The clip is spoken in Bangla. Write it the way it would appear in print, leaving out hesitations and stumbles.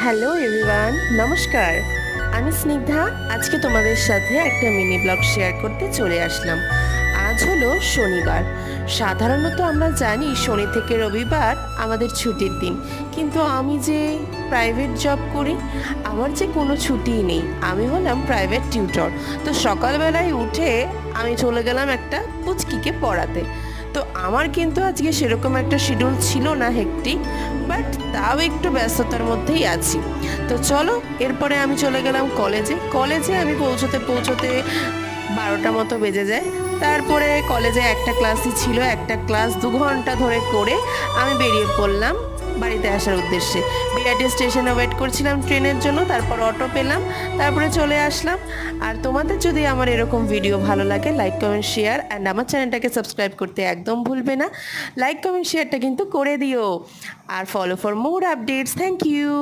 হ্যালো এভরিওয়ান, নমস্কার। আমি স্নিগ্ধা। আজকে তোমাদের সাথে একটা মিনি ব্লগ শেয়ার করতে চলে আসলাম। আজ হলো শনিবার। সাধারণত আমরা জানি শনি থেকে রবিবার আমাদের ছুটির দিন, কিন্তু আমি যে প্রাইভেট জব করি, আমার যে কোনো ছুটিই নেই। আমি হলাম প্রাইভেট টিউটর। তো সকালবেলায় উঠে আমি চলে গেলাম একটা পুচকিকে পড়াতে। তো আমার কিন্তু আজকে সেরকম একটা শিডিউল ছিল না হেক্টিক, বাট তাও একটু ব্যস্ততার মধ্যেই আছি। তো চলো, এরপরে আমি চলে গেলাম কলেজে আমি পৌঁছতে পৌঁছতে 12টা মতো বেজে যায়। তারপরে কলেজে একটা ক্লাসই ছিল, একটা ক্লাস 2 ঘন্টা ধরে করে আমি বেরিয়ে পড়লাম বাড়িতে আসার উদ্দেশ্যে। বিআরটি স্টেশনে ওয়েট করছিলাম ট্রেনের জন্য, তারপর অটো পেলাম, তারপরে চলে আসলাম। আর তোমাদের যদি আমার এরকম ভিডিও ভালো লাগে, লাইক কমেন্ট শেয়ার অ্যান্ড আমার চ্যানেলটাকে সাবস্ক্রাইব করতে একদম ভুলবে না। লাইক কমেন্ট শেয়ারটা কিন্তু করে দিও। আর follow for more updates. Thank you.